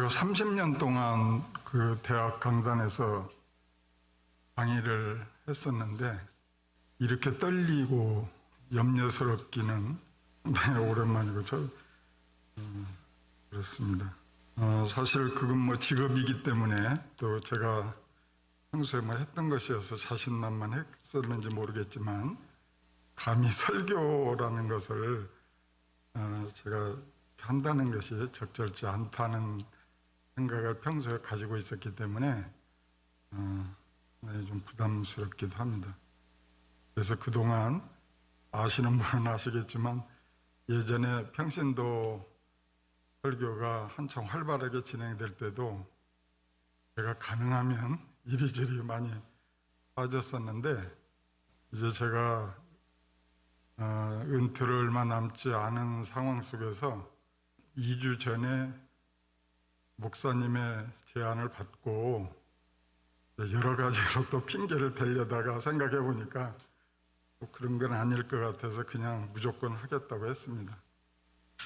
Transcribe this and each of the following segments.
제가 30년 동안 그 대학 강단에서 강의를 했었는데 이렇게 떨리고 염려스럽기는 오랜만이고 그렇습니다. 사실 그건 뭐 직업이기 때문에 또 제가 평소에 뭐 했던 것이어서 자신만만했었는지 모르겠지만 감히 설교라는 것을 제가 한다는 것이 적절치 않다는 생각을 평소에 가지고 있었기 때문에 좀 부담스럽기도 합니다. 그래서 그동안 아시는 분은 아시겠지만 예전에 평신도 설교가 한창 활발하게 진행될 때도 제가 가능하면 이리저리 많이 빠졌었는데 이제 제가 은퇴를 얼마 남지 않은 상황 속에서 2주 전에 목사님의 제안을 받고 여러 가지로 또 핑계를 대려다가 생각해 보니까 그런 건 아닐 것 같아서 그냥 무조건 하겠다고 했습니다.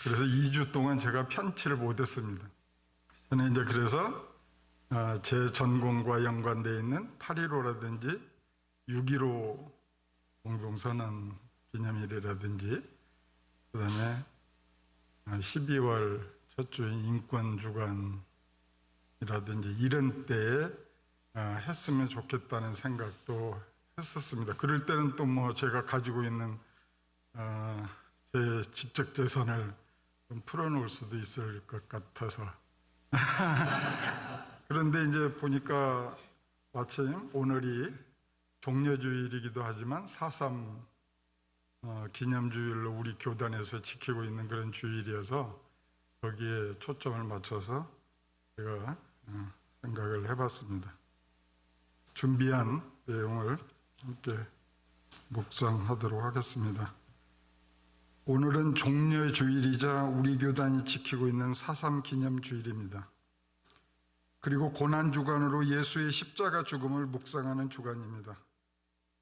그래서 2주 동안 제가 편치를 못했습니다. 저는 이제 그래서 제 전공과 연관되어 있는 8.15라든지 6.15 공동선언 기념일이라든지 그 다음에 12월 첫 주인 인권주간이라든지 이런 때에 했으면 좋겠다는 생각도 했었습니다. 그럴 때는 또 뭐 제가 가지고 있는 제 지적 재산을 좀 풀어놓을 수도 있을 것 같아서 그런데 이제 보니까 마침 오늘이 종려주일이기도 하지만 4.3 기념주일로 우리 교단에서 지키고 있는 그런 주일이어서 거기에 초점을 맞춰서 제가 생각을 해봤습니다. 준비한 내용을 함께 묵상하도록 하겠습니다. 오늘은 종려주일이자 우리 교단이 지키고 있는 4.3 기념주일입니다. 그리고 고난주간으로 예수의 십자가 죽음을 묵상하는 주간입니다.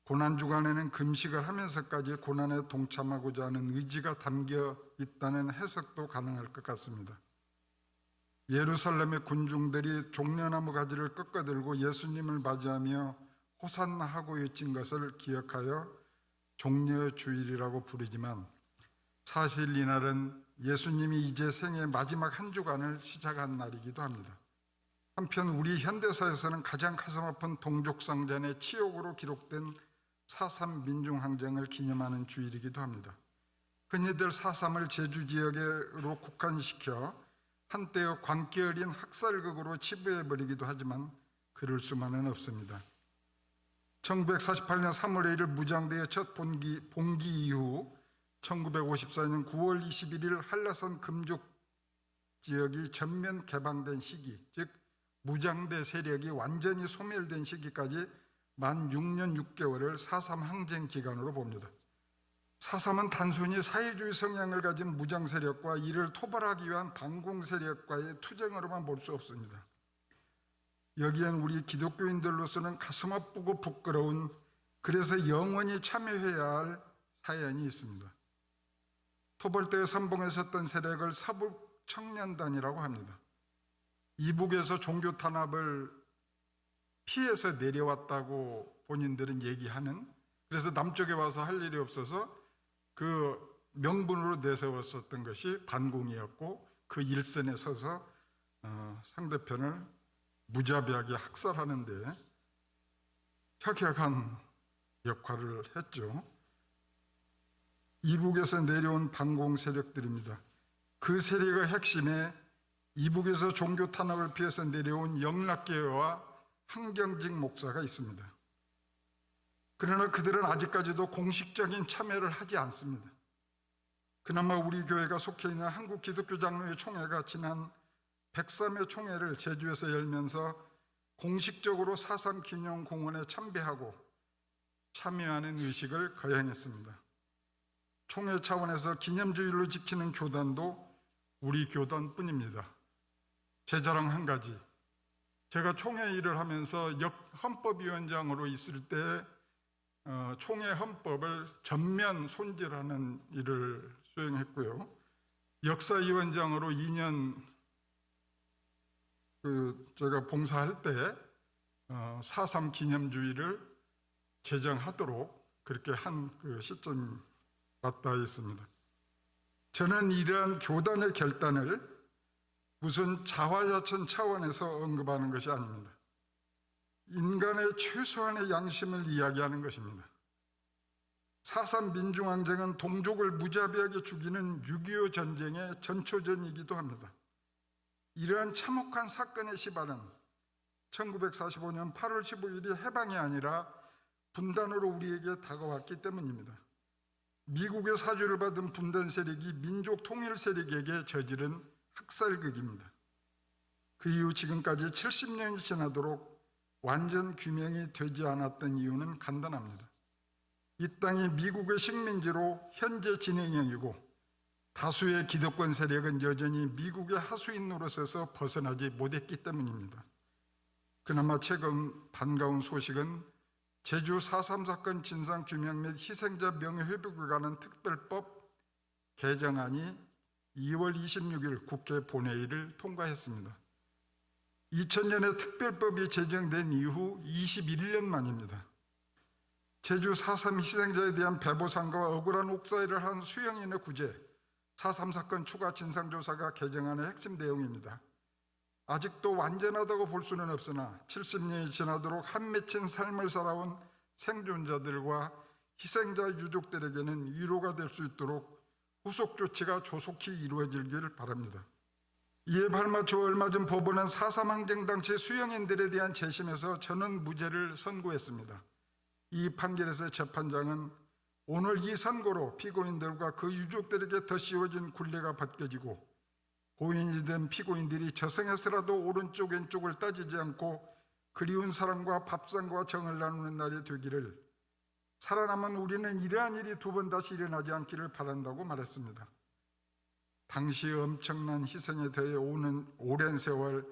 고난주간에는 금식을 하면서까지 고난에 동참하고자 하는 의지가 담겨 있다는 해석도 가능할 것 같습니다. 예루살렘의 군중들이 종려나무 가지를 꺾어들고 예수님을 맞이하며 호산나하고 외친 것을 기억하여 종려주일이라고 부르지만 사실 이날은 예수님이 이제 생애 마지막 한 주간을 시작한 날이기도 합니다. 한편 우리 현대사에서는 가장 가슴 아픈 동족상잔의 치욕으로 기록된 4.3 민중항쟁을 기념하는 주일이기도 합니다. 흔히들 4.3을 제주 지역으로 국한시켜 한때의 광기 어린 학살극으로 치부해버리기도 하지만 그럴 수만은 없습니다. 1948년 3월 1일 무장대의 첫 봉기 이후 1954년 9월 21일 한라산 금죽 지역이 전면 개방된 시기, 즉 무장대 세력이 완전히 소멸된 시기까지 만 6년 6개월을 4.3 항쟁 기간으로 봅니다. 4.3은 단순히 사회주의 성향을 가진 무장 세력과 이를 토벌하기 위한 반공 세력과의 투쟁으로만 볼 수 없습니다. 여기엔 우리 기독교인들로서는 가슴 아프고 부끄러운, 그래서 영원히 참여해야 할 사연이 있습니다. 토벌대에 선봉에 섰던 세력을 서북청년단이라고 합니다. 이북에서 종교 탄압을 피해서 내려왔다고 본인들은 얘기하는, 그래서 남쪽에 와서 할 일이 없어서 그 명분으로 내세웠었던 것이 반공이었고 그 일선에 서서 상대편을 무자비하게 학살하는 데 혁혁한 역할을 했죠. 이북에서 내려온 반공 세력들입니다. 그 세력의 핵심에 이북에서 종교 탄압을 피해서 내려온 영락계와 한경직 목사가 있습니다. 그러나 그들은 아직까지도 공식적인 참여를 하지 않습니다. 그나마 우리 교회가 속해 있는 한국기독교장로회 총회가 지난 103회 총회를 제주에서 열면서 공식적으로 4.3 기념공원에 참배하고 참여하는 의식을 거행했습니다. 총회 차원에서 기념주일로 지키는 교단도 우리 교단뿐입니다. 제 자랑 한 가지, 제가 총회 일을 하면서 헌법위원장으로 있을 때 총회 헌법을 전면 손질하는 일을 수행했고요. 역사위원장으로 2년 제가 봉사할 때 4.3 기념주의를 제정하도록 그렇게 한 그 시점이 맞닿아 있습니다. 저는 이러한 교단의 결단을 무슨 자화자찬 차원에서 언급하는 것이 아닙니다. 인간의 최소한의 양심을 이야기하는 것입니다. 4.3 민중항쟁은 동족을 무자비하게 죽이는 6.25 전쟁의 전초전이기도 합니다. 이러한 참혹한 사건의 시발은 1945년 8월 15일이 해방이 아니라 분단으로 우리에게 다가왔기 때문입니다. 미국의 사주를 받은 분단 세력이 민족 통일 세력에게 저지른 학살극입니다. 그 이후 지금까지 70년이 지나도록 완전 규명이 되지 않았던 이유는 간단합니다. 이 땅이 미국의 식민지로 현재 진행형이고 다수의 기득권 세력은 여전히 미국의 하수인 노릇에서 벗어나지 못했기 때문입니다. 그나마 최근 반가운 소식은 제주 4.3 사건 진상규명 및 희생자 명예회복을 관한 특별법 개정안이 2월 26일 국회 본회의를 통과했습니다. 2000년에 특별법이 제정된 이후 21년 만입니다. 제주 4.3 희생자에 대한 배보상과 억울한 옥살이를 한 수영인의 구제, 4.3 사건 추가 진상조사가 개정안의 핵심 내용입니다. 아직도 완전하다고 볼 수는 없으나 70년이 지나도록 한 맺힌 삶을 살아온 생존자들과 희생자 유족들에게는 위로가 될 수 있도록 후속 조치가 조속히 이루어지길 바랍니다. 이에 발맞춰 얼마 전 법원은 4.3 항쟁 당시 수영인들에 대한 재심에서 전원 무죄를 선고했습니다. 이 판결에서 재판장은 오늘 이 선고로 피고인들과 그 유족들에게 더 씌워진 굴레가 벗겨지고 고인이 된 피고인들이 저승에서라도 오른쪽 왼쪽을 따지지 않고 그리운 사랑과 밥상과 정을 나누는 날이 되기를, 살아남은 우리는 이러한 일이 두 번 다시 일어나지 않기를 바란다고 말했습니다. 당시 엄청난 희생에 더해 오랜 세월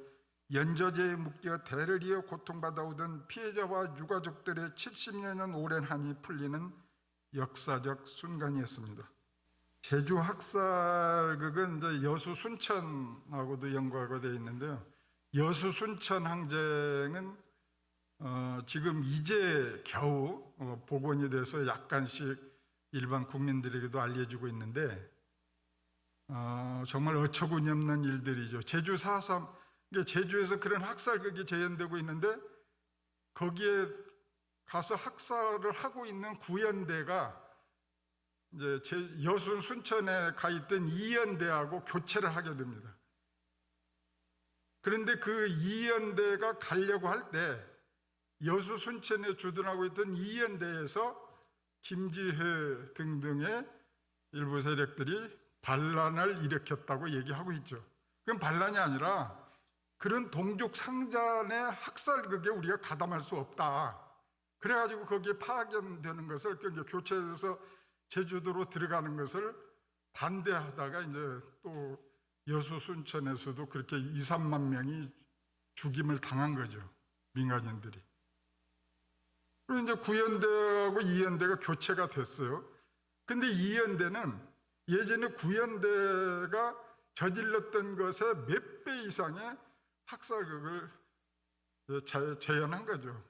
연저제에 묶여 대를 이어 고통받아오던 피해자와 유가족들의 70여년 오랜 한이 풀리는 역사적 순간이었습니다. 제주 학살극은 이제 여수 순천하고도 연관가 되어 있는데요. 여수 순천 항쟁은 지금 이제 겨우 복원이 돼서 약간씩 일반 국민들에게도 알려지고 있는데 정말 어처구니 없는 일들이죠. 제주 4.3, 제주에서 그런 학살극이 재현되고 있는데 거기에 가서 학살을 하고 있는 구연대가 이제 여수 순천에 가 있던 이연대하고 교체를 하게 됩니다. 그런데 그 이연대가 가려고 할 때 여수 순천에 주둔하고 있던 이연대에서 김지회 등등의 일부 세력들이 반란을 일으켰다고 얘기하고 있죠. 그건 반란이 아니라 그런 동족 상잔의 학살극에 우리가 가담할 수 없다. 그래가지고 거기에 파견되는 것을, 교체해서 제주도로 들어가는 것을 반대하다가 이제 또 여수 순천에서도 그렇게 2, 3만 명이 죽임을 당한 거죠. 민간인들이. 그리고 이제 구연대하고 이연대가 교체가 됐어요. 근데 이연대는 예전에 구연대가 저질렀던 것의 몇 배 이상의 학살극을 재현한 거죠.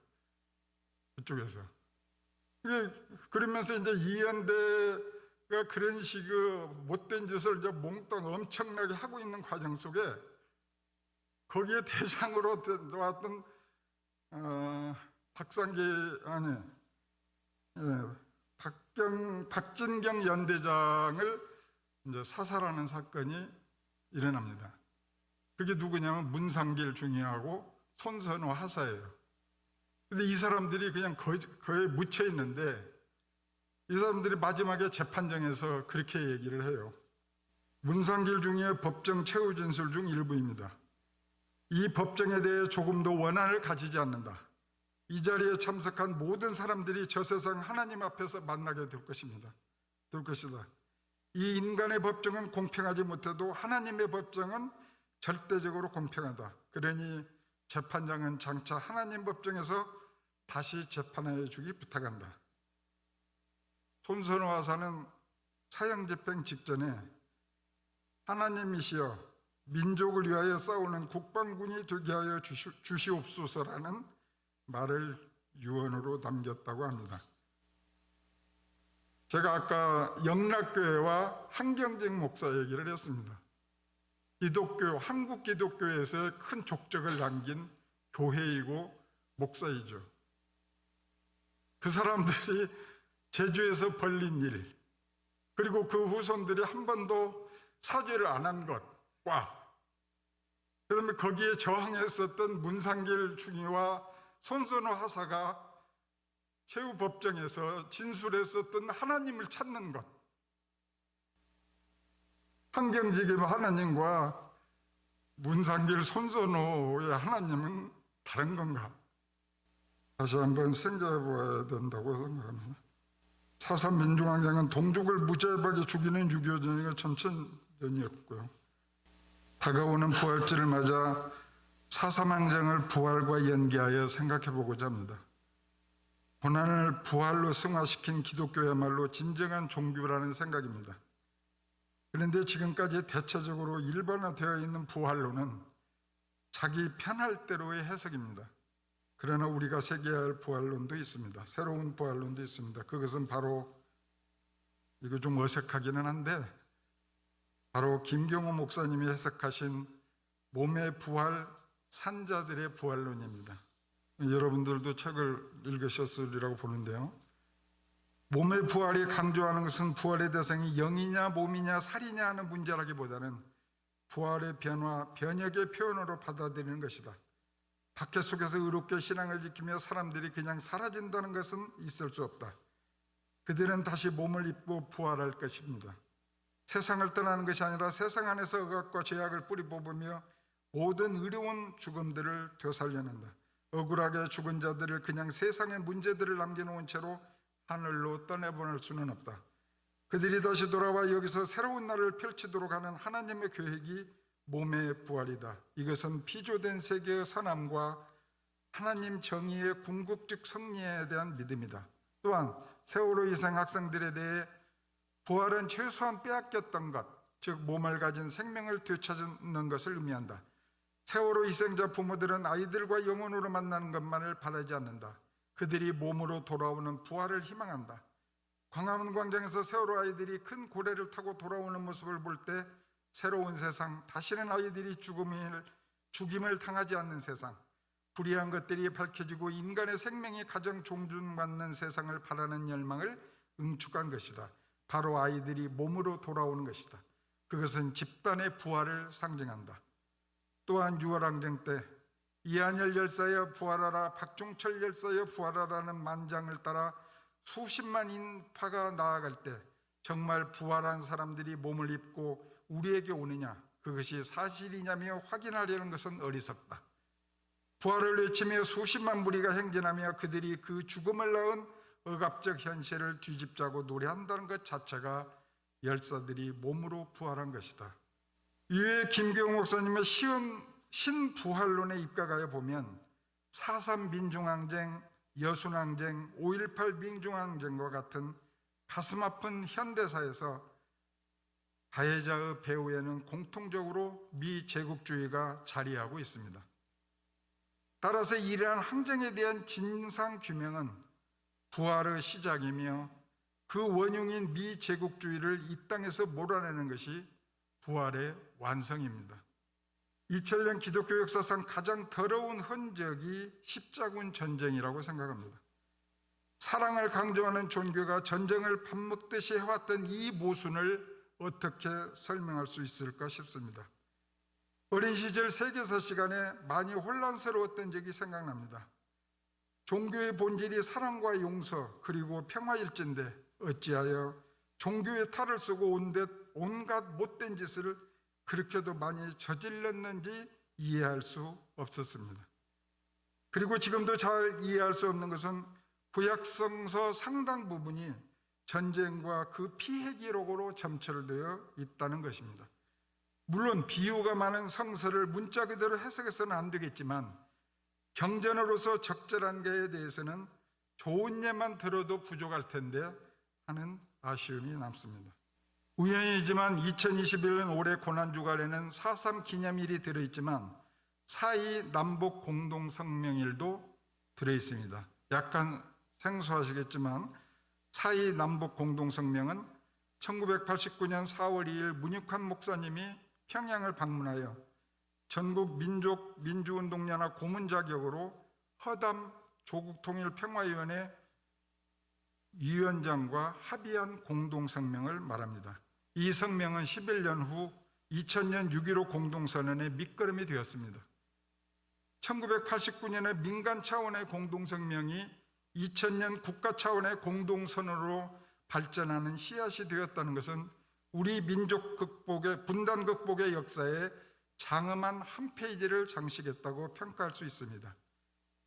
그쪽에서. 그러면서 이제 이연대가 그런 식의 못된 짓을 이제 몽땅 엄청나게 하고 있는 과정 속에 거기에 대장으로 들어왔던 박진경 연대장을 이제 사살하는 사건이 일어납니다. 그게 누구냐면 문상길 중위하고 손선호 하사예요. 근데 이 사람들이 그냥 거의 묻혀 있는데 이 사람들이 마지막에 재판정에서 그렇게 얘기를 해요. 문상길 중위의 법정 최후 진술 중 일부입니다. 이 법정에 대해 조금도 원한을 가지지 않는다. 이 자리에 참석한 모든 사람들이 저 세상 하나님 앞에서 만나게 될 것이다. 이 인간의 법정은 공평하지 못해도 하나님의 법정은 절대적으로 공평하다. 그러니 재판장은 장차 하나님 법정에서 다시 재판하여 주기 부탁한다. 손선호 하사는 사형 집행 직전에 하나님이시여 민족을 위하여 싸우는 국방군이 되게 하여 주시옵소서라는 말을 유언으로 남겼다고 합니다. 제가 아까 영락교회와 한경직 목사 얘기를 했습니다. 기독교, 한국 기독교에서의 큰 족적을 남긴 교회이고 목사이죠. 그 사람들이 제주에서 벌린 일, 그리고 그 후손들이 한 번도 사죄를 안 한 것과, 그다음에 거기에 저항했었던 문상길 중위와 손선호 하사가 최후법정에서 진술했었던 하나님을 찾는 것, 한경직의 하나님과 문상길 손선호의 하나님은 다른 건가? 다시 한번 생각해 보아야 된다고 생각합니다. 4.3 민중항쟁은 동족을 무자비하게 죽이는 6.25 전쟁의 전천전이었고요. 다가오는 부활절을 맞아 4.3 항쟁을 부활과 연계하여 생각해 보고자 합니다. 고난을 부활로 승화시킨 기독교야말로 진정한 종교라는 생각입니다. 그런데 지금까지 대체적으로 일반화되어 있는 부활론은 자기 편할 대로의 해석입니다. 그러나 우리가 새겨야 할 부활론도 있습니다. 새로운 부활론도 있습니다. 그것은 바로, 이거 좀 어색하기는 한데, 바로 김경호 목사님이 해석하신 몸의 부활, 산자들의 부활론입니다. 여러분들도 책을 읽으셨으리라고 보는데요. 몸의 부활이 강조하는 것은 부활의 대상이 영이냐 몸이냐 살이냐 하는 문제라기보다는 부활의 변화, 변혁의 표현으로 받아들이는 것이다. 박해 속에서 의롭게 신앙을 지키며 사람들이 그냥 사라진다는 것은 있을 수 없다. 그들은 다시 몸을 입고 부활할 것입니다. 세상을 떠나는 것이 아니라 세상 안에서 억압과 죄악을 뿌리 뽑으며 모든 의로운 죽음들을 되살려낸다. 억울하게 죽은 자들을 그냥 세상의 문제들을 남겨놓은 채로 하늘로 떠내보낼 수는 없다. 그들이 다시 돌아와 여기서 새로운 날을 펼치도록 하는 하나님의 계획이 몸의 부활이다. 이것은 피조된 세계의 선함과 하나님 정의의 궁극적 승리에 대한 믿음이다. 또한 세월호 희생 학생들에 대해 부활은 최소한 빼앗겼던 것, 즉 몸을 가진 생명을 되찾는 것을 의미한다. 세월호 희생자 부모들은 아이들과 영혼으로 만나는 것만을 바라지 않는다. 그들이 몸으로 돌아오는 부활을 희망한다. 광화문 광장에서 세월호 아이들이 큰 고래를 타고 돌아오는 모습을 볼 때 새로운 세상, 다시는 아이들이 죽임을 당하지 않는 세상, 불의한 것들이 밝혀지고 인간의 생명이 가장 존중받는 세상을 바라는 열망을 응축한 것이다. 바로 아이들이 몸으로 돌아오는 것이다. 그것은 집단의 부활을 상징한다. 또한 6월 항쟁 때 이한열 열사여 부활하라, 박종철 열사여 부활하라는 만장을 따라 수십만 인파가 나아갈 때 정말 부활한 사람들이 몸을 입고 우리에게 오느냐, 그것이 사실이냐며 확인하려는 것은 어리석다. 부활을 외치며 수십만 무리가 행진하며 그들이 그 죽음을 낳은 억압적 현실을 뒤집자고 노래한다는 것 자체가 열사들이 몸으로 부활한 것이다. 이외에 김경호 목사님의 신부활론에 입각하여 보면 4.3 민중항쟁, 여순항쟁, 5.18 민중항쟁과 같은 가슴 아픈 현대사에서 가해자의 배후에는 공통적으로 미제국주의가 자리하고 있습니다. 따라서 이러한 항쟁에 대한 진상규명은 부활의 시작이며 그 원흉인 미제국주의를 이 땅에서 몰아내는 것이 부활의 완성입니다. 2000년 기독교 역사상 가장 더러운 흔적이 십자군 전쟁이라고 생각합니다. 사랑을 강조하는 종교가 전쟁을 밥 먹듯이 해왔던 이 모순을 어떻게 설명할 수 있을까 싶습니다. 어린 시절 세계사 시간에 많이 혼란스러웠던 적이 생각납니다. 종교의 본질이 사랑과 용서 그리고 평화일진데 어찌하여 종교의 탈을 쓰고 온갖 못된 짓을 그렇게도 많이 저질렀는지 이해할 수 없었습니다. 그리고 지금도 잘 이해할 수 없는 것은 구약성서 상당 부분이 전쟁과 그 피해 기록으로 점철되어 있다는 것입니다. 물론 비유가 많은 성서를 문자 그대로 해석해서는 안 되겠지만 경전으로서 적절한 게에 대해서는 좋은 예만 들어도 부족할 텐데 하는 아쉬움이 남습니다. 우연이지만 2021년 올해 고난주간에는 4.3 기념일이 들어있지만 4.2 남북 공동성명일도 들어있습니다. 약간 생소하시겠지만 4.2 남북 공동성명은 1989년 4월 2일 문익환 목사님이 평양을 방문하여 전국 민주운동연합 고문 자격으로 허담 조국통일평화위원회 위원장과 합의한 공동성명을 말합니다. 이 성명은 11년 후 2000년 6.15 공동선언의 밑거름이 되었습니다. 1989년의 민간 차원의 공동성명이 2000년 국가 차원의 공동선언으로 발전하는 씨앗이 되었다는 것은 우리 민족 극복의 분단 극복의 역사에 장엄한 한 페이지를 장식했다고 평가할 수 있습니다.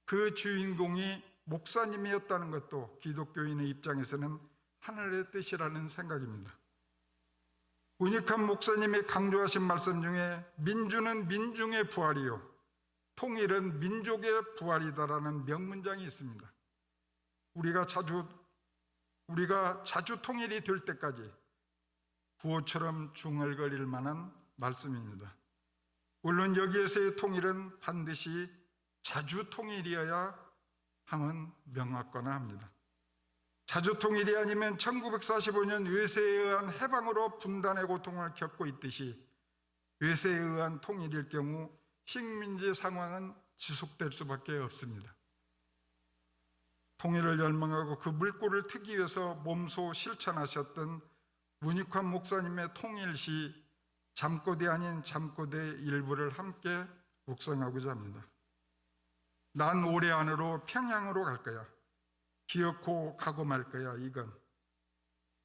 그 주인공이 목사님이었다는 것도 기독교인의 입장에서는 하늘의 뜻이라는 생각입니다. 문익환 목사님이 강조하신 말씀 중에 민주는 민중의 부활이요 통일은 민족의 부활이다라는 명문장이 있습니다. 우리가 자주 통일이 될 때까지 구호처럼 중얼거릴 만한 말씀입니다. 물론 여기에서의 통일은 반드시 자주 통일이어야 함은 명확거나 합니다. 자주 통일이 아니면 1945년 외세에 의한 해방으로 분단의 고통을 겪고 있듯이 외세에 의한 통일일 경우 식민지 상황은 지속될 수밖에 없습니다. 통일을 열망하고 그 물꼬를 트기 위해서 몸소 실천하셨던 문익환 목사님의 통일시 잠꼬대 아닌 잠꼬대 일부를 함께 묵상하고자 합니다. 난 올해 안으로 평양으로 갈 거야. 기어코 가고 말 거야. 이건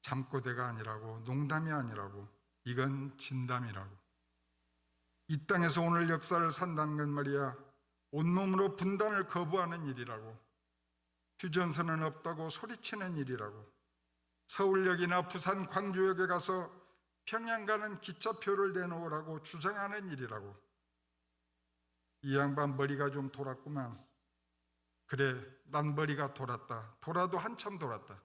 잠꼬대가 아니라고, 농담이 아니라고, 이건 진담이라고. 이 땅에서 오늘 역사를 산다는 건 말이야 온몸으로 분단을 거부하는 일이라고, 휴전선은 없다고 소리치는 일이라고, 서울역이나 부산 광주역에 가서 평양 가는 기차표를 내놓으라고 주장하는 일이라고. 이 양반 머리가 좀 돌았구만. 그래, 난 머리가 돌았다. 돌아도 한참 돌았다.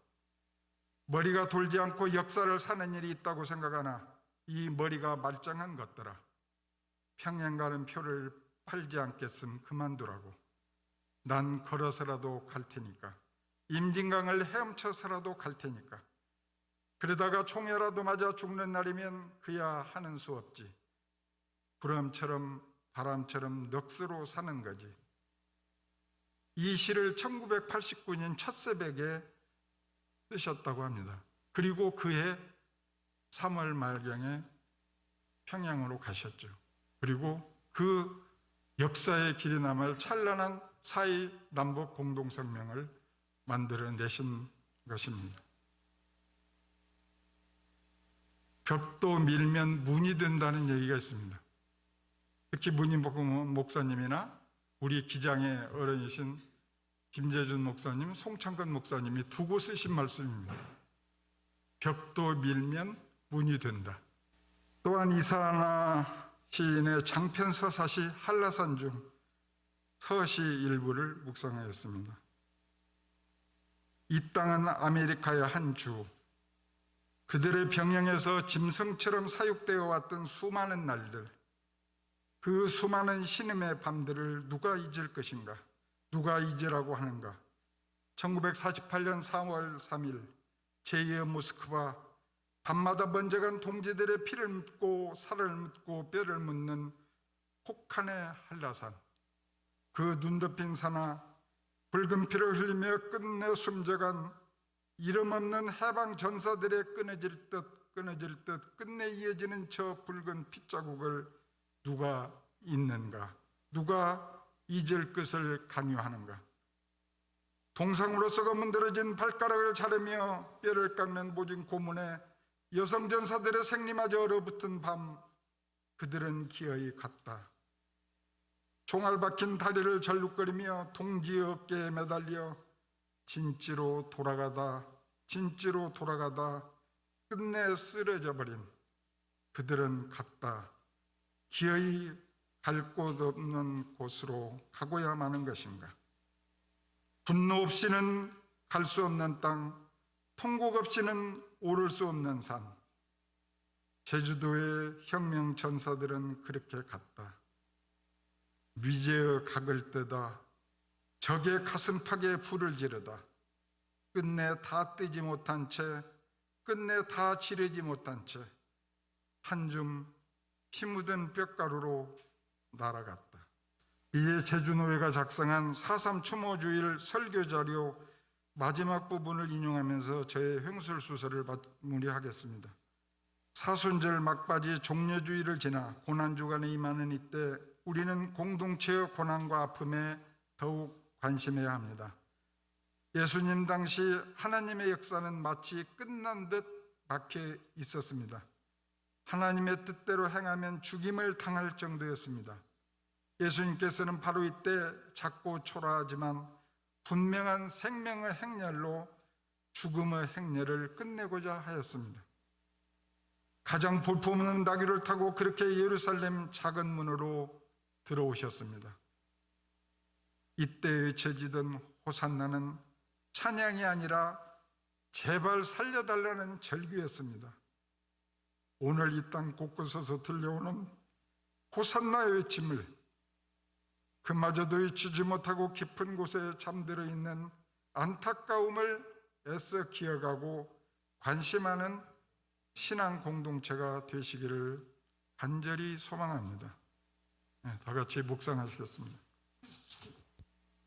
머리가 돌지 않고 역사를 사는 일이 있다고 생각하나 이 머리가 말짱한 것더라. 평양 가는 표를 팔지 않겠음 그만두라고. 난 걸어서라도 갈 테니까. 임진강을 헤엄쳐서라도 갈 테니까. 그러다가 총에라도 맞아 죽는 날이면 그야 하는 수 없지. 구름처럼 바람처럼 넋으로 사는 거지. 이 시를 1989년 첫 새벽에 쓰셨다고 합니다. 그리고 그해 3월 말경에 평양으로 가셨죠. 그리고 그 역사의 길이 남을 찬란한 4.2 남북 공동성명을 만들어내신 것입니다. 벽도 밀면 문이 된다는 얘기가 있습니다. 특히 문인복음 목사님이나 우리 기장의 어른이신 김재준 목사님, 송창건 목사님이 두고 쓰신 말씀입니다. 벽도 밀면 문이 된다. 또한 이사나 시인의 장편 서사시 한라산 중 서시 일부를 묵상하였습니다. 이 땅은 아메리카의 한 주, 그들의 병영에서 짐승처럼 사육되어 왔던 수많은 날들, 그 수많은 신음의 밤들을 누가 잊을 것인가? 누가 잊으라고 하는가? 1948년 4월 3일 제2의 모스크바, 밤마다 번져간 동지들의 피를 묻고 살을 묻고 뼈를 묻는 혹한의 한라산, 그 눈 덮인 산하 붉은 피를 흘리며 끝내 숨져간 이름 없는 해방 전사들의 끊어질 듯 끝내 이어지는 저 붉은 핏자국을 누가 잊는가? 누가 잊을 것을 강요하는가? 동상으로 썩어 문드러진 발가락을 자르며 뼈를 깎는 모진 고문에 여성 전사들의 생리마저 얼어붙은 밤, 그들은 기어이 갔다. 총알 박힌 다리를 절룩거리며 동지의 어깨에 매달려 진지로 돌아가다 끝내 쓰러져 버린 그들은 갔다. 기어이 갈 곳 없는 곳으로 가고야 마는 것인가? 분노 없이는 갈 수 없는 땅, 통곡 없이는 오를 수 없는 산, 제주도의 혁명 전사들은 그렇게 갔다. 미제어 각을 뜨다 적의 가슴팍에 불을 지르다 끝내 다 뜨지 못한 채, 끝내 다 지르지 못한 채 한 줌 피 묻은 뼈가루로 날아갔다. 이에 제주노회가 작성한 4.3 추모주일 설교자료 마지막 부분을 인용하면서 저의 횡설수설을 마무리하겠습니다. 사순절 막바지 종려주의를 지나 고난주간에 임하는 이때 우리는 공동체의 고난과 아픔에 더욱 관심해야 합니다. 예수님 당시 하나님의 역사는 마치 끝난 듯 막혀 있었습니다. 하나님의 뜻대로 행하면 죽임을 당할 정도였습니다. 예수님께서는 바로 이때 작고 초라하지만 분명한 생명의 행렬로 죽음의 행렬을 끝내고자 하였습니다. 가장 볼품없는 나귀를 타고 그렇게 예루살렘 작은 문으로 들어오셨습니다. 이때 외쳐지던 호산나는 찬양이 아니라 제발 살려달라는 절규였습니다. 오늘 이 땅 곳곳에서 들려오는 호산나의 외침을 그마저도 잊지 못하고 깊은 곳에 잠들어 있는 안타까움을 애써 기억하고 관심하는 신앙 공동체가 되시기를 간절히 소망합니다. 다 같이 묵상하시겠습니다.